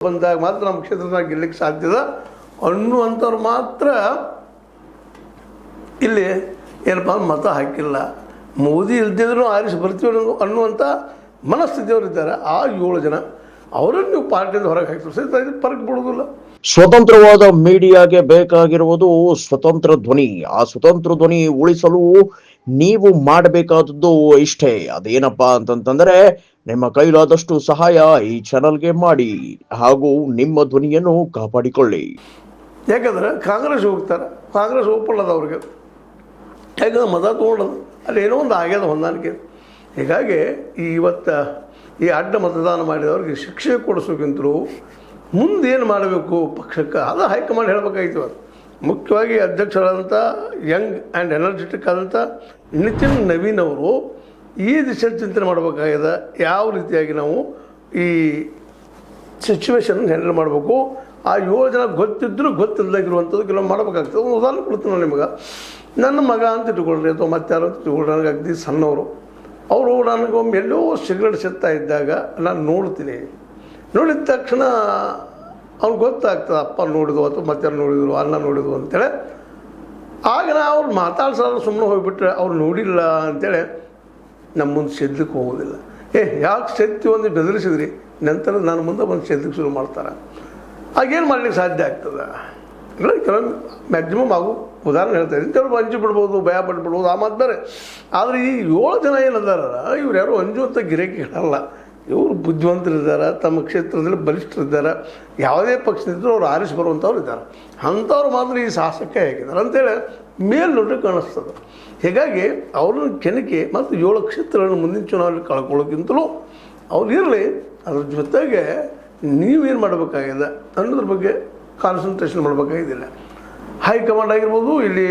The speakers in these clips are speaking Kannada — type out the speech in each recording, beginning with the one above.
ಬಂದಾಗ ಮಾತ್ರ ನಮ್ಮ ಕ್ಷೇತ್ರದಾಗ ಗೆಲ್ಲಕ್ಕೆ ಸಾಧ್ಯದ ಅನ್ನುವಂಥವ್ರು ಮಾತ್ರ ಇಲ್ಲಿ ಏನಪ್ಪ ಮತ ಹಾಕಿಲ್ಲ. ಮೋದಿ ಇಲ್ದಿದ್ರು ಆರಿಸಿ ಬರ್ತೀವಿ ಅನ್ನುವಂಥ ಮನಸ್ಥಿತಿಯವರು ಇದ್ದಾರೆ. ಆ 7 ಜನ ಅವರನ್ನು ನೀವು ಪಾರ್ಟಿಯಿಂದ ಹೊರಗೆ ಹಾಕ್ತಾರೆ ಸಹಿತ ಇದು ಫರಕ್ ಬಿಡೋದಿಲ್ಲ. ಸ್ವತಂತ್ರವಾದ ಮೀಡಿಯಾಗೆ ಬೇಕಾಗಿರುವುದು ಸ್ವತಂತ್ರ ಧ್ವನಿ. ಆ ಸ್ವತಂತ್ರ ಧ್ವನಿ ಉಳಿಸಲು ನೀವು ಮಾಡಬೇಕಾದದ್ದು ಇಷ್ಟೇ. ಅದೇನಪ್ಪಾ ಅಂತಂತಂದ್ರೆ ನಿಮ್ಮ ಕೈಲಾದಷ್ಟು ಸಹಾಯ ಈ ಚಾನಲ್ಗೆ ಮಾಡಿ ಹಾಗೂ ನಿಮ್ಮ ಧ್ವನಿಯನ್ನು ಕಾಪಾಡಿಕೊಳ್ಳಿ. ಯಾಕಂದ್ರೆ ಕಾಂಗ್ರೆಸ್ ಹೋಗ್ತಾರೆ, ಕಾಂಗ್ರೆಸ್ ಒಪ್ಪಲ್ಲದ ಅವ್ರಿಗೆ. ಯಾಕಂದ್ರೆ ಮತ ತೊಗೊಂಡದು ಅಲ್ಲಿ ಏನೋ ಒಂದು ಆಗ್ಯದ ಹೊಂದಾಣಿಕೆ. ಹೀಗಾಗಿ ಇವತ್ತು ಈ ಅಡ್ಡ ಮತದಾನ ಮಾಡಿದವ್ರಿಗೆ ಶಿಕ್ಷೆ ಕೊಡಿಸೋಕ್ಕಿಂತಲೂ ಮುಂದೇನು ಮಾಡಬೇಕು ಪಕ್ಷಕ್ಕೆ ಅದು ಹೈಕಮಾಂಡ್ ಹೇಳಬೇಕಾಗಿತ್ತು. ಅದು ಮುಖ್ಯವಾಗಿ ಅಧ್ಯಕ್ಷರಾದಂಥ ಯಂಗ್ ಆ್ಯಂಡ್ ಎನರ್ಜೆಟಿಕ್ ಆದಂಥ ನಿತಿನ್ ನವೀನ್ ಅವರು ಈ ದಿಶೆ ಚಿಂತನೆ ಮಾಡಬೇಕಾಗಿದೆ. ಯಾವ ರೀತಿಯಾಗಿ ನಾವು ಈ ಸಿಚುವೇಶನ್ ಹ್ಯಾಂಡಲ್ ಮಾಡಬೇಕು. ಆ 7 ಜನ ಗೊತ್ತಿದ್ದರೂ ಗೊತ್ತಿಲ್ಲದಾಗಿರುವಂಥದ್ದು ಕೆಲವು ಮಾಡಬೇಕಾಗ್ತದೆ. ಒಂದು ಉದಾಹರಣೆ ಕೊಡ್ತೀನಿ ನಾನು ನಿಮಗೆ. ನನ್ನ ಮಗ ಅಂತ ಇಟ್ಕೊಳ್ರಿ ಅಥವಾ ಮತ್ತಾರು ಅಂತ ಇಟ್ಕೊಳ್ರಿ, ನನಗೆ ಅಗದಿ ಸಣ್ಣವರು. ಅವರು ನನಗೊಮ್ಮೆ ಎಲ್ಲೋ ಸಿಗರೇಟ್ ಸೇರ್ತಾ ಇದ್ದಾಗ ನಾನು ನೋಡ್ತೀನಿ. ನೋಡಿದ ತಕ್ಷಣ ಅವ್ನಿಗೆ ಗೊತ್ತಾಗ್ತದೆ ಅಪ್ಪ ನೋಡಿದ್ವು ಅಥವಾ ಮತ್ತಾರು ನೋಡಿದ್ರು, ಅನ್ನ ನೋಡಿದ್ವು ಅಂತೇಳಿ. ಆಗ ನಾ ಅವ್ರು ಮಾತಾಡ್ಸೋರು ಸುಮ್ಮನೆ ಹೋಗಿಬಿಟ್ರೆ ಅವ್ರು ನೋಡಿಲ್ಲ ಅಂತೇಳಿ ನಮ್ಮ ಮುಂದೆ ಸೆದ್ಲಿಕ್ಕೆ ಹೋಗೋದಿಲ್ಲ. ಯಾಕೆ ಸೆತ್ತಿ ಒಂದು ಬೆದರಿಸಿದ್ರಿ ನಂತರ ನಾನು ಮುಂದೆ ಬಂದು ಸೆದ್ಲಿಕ್ಕೆ ಶುರು ಮಾಡ್ತಾರೆ. ಆಗೇನು ಮಾಡ್ಲಿಕ್ಕೆ ಸಾಧ್ಯ ಆಗ್ತದೆ? ಕೆಲವೊಮ್ಮೆ ಮ್ಯಾಕ್ಸಿಮಮ್ ಆಗು ಉದಾಹರಣೆ ಹೇಳ್ತಾ ಇದ್ದೀನಿ. ಕೆಲವರು ಅಂಜು ಬಿಡ್ಬೋದು, ಭಯ ಪಟ್ಬಿಡ್ಬೋದು, ಆ ಮಾತು ಬೇರೆ. ಆದರೆ ಈ 7 ಜನ ಏನದಾರ ಇವ್ರು ಯಾರು ಅಂಜುವಂಥ ಗಿರಾಕಿಗಳಲ್ಲ. ಇವರು ಬುದ್ಧಿವಂತರಿದ್ದಾರೆ, ತಮ್ಮ ಕ್ಷೇತ್ರದಲ್ಲಿ ಬಲಿಷ್ಠರಿದ್ದಾರೆ. ಯಾವುದೇ ಪಕ್ಷದಿದ್ದರೂ ಅವ್ರು ಆರಿಸಿ ಬರುವಂಥವ್ರು ಇದ್ದಾರೆ. ಅಂಥವ್ರು ಮಾತ್ರ ಈ ಶಾಸಕ ಹೇಗಿದ್ದಾರೆ ಅಂತೇಳಿ ಮೇಲ್ನೋಟ ಕಾಣಿಸ್ತದೆ. ಹೀಗಾಗಿ ಅವ್ರನ್ನ ಕೆಣಕಿ ಮತ್ತು 7 ಕ್ಷೇತ್ರಗಳನ್ನು ಮುಂದಿನ ಚುನಾವಣೆ ಕಳ್ಕೊಳ್ಳೋಕ್ಕಿಂತಲೂ ಅವ್ರು ಇರಲಿ. ಅದ್ರ ಜೊತೆಗೆ ನೀವೇನು ಮಾಡಬೇಕಾಗಿದೆ ಅನ್ನೋದ್ರ ಬಗ್ಗೆ ಕಾನ್ಸಂಟ್ರೇಷನ್ ಮಾಡಬೇಕಾಗಿದ್ದಿಲ್ಲ. ಹೈಕಮಾಂಡ್ ಆಗಿರ್ಬೋದು, ಇಲ್ಲಿ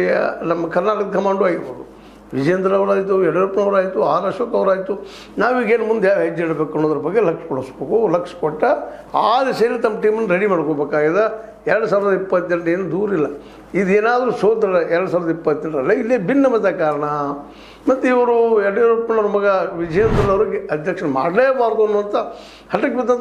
ನಮ್ಮ ಕರ್ನಾಟಕದ ಕಮಾಂಡು ಆಗಿರ್ಬೋದು, ವಿಜೇಂದ್ರ ಅವರಾಯಿತು, ಯಡಿಯೂರಪ್ಪನವರಾಯಿತು, ಆರ್ ಅಶೋಕ್ ಅವರಾಯಿತು. ನಾವೀಗೇನು ಮುಂದೆ ಯಾವ ಹೆಜ್ಜೆ ಇಡಬೇಕು ಅನ್ನೋದ್ರ ಬಗ್ಗೆ ಲಕ್ಷ್ಯ ಕೊಡಿಸ್ಬೇಕು. ಲಕ್ಷ್ಯ ಕೊಟ್ಟ ಆ ದಿಸೆಯಲ್ಲಿ ತಮ್ಮ ಟೀಮನ್ನು ರೆಡಿ ಮಾಡ್ಕೋಬೇಕಾಗಿದೆ. 2028 ಏನು ದೂರ ಇಲ್ಲ. ಇದೇನಾದರೂ ಸೋತ್ರ 2028 ಇಲ್ಲೇ ಭಿನ್ನಮತ ಕಾರಣ. ಮತ್ತು ಇವರು ಯಡಿಯೂರಪ್ಪನವ್ರ ಮಗ ವಿಜೇಂದ್ರನವ್ರಿಗೆ ಅಧ್ಯಕ್ಷ ಮಾಡಲೇಬಾರ್ದು ಅನ್ನುವಂಥ ಹಠಕ್ಕೆ ಬಿದ್ದಂಥ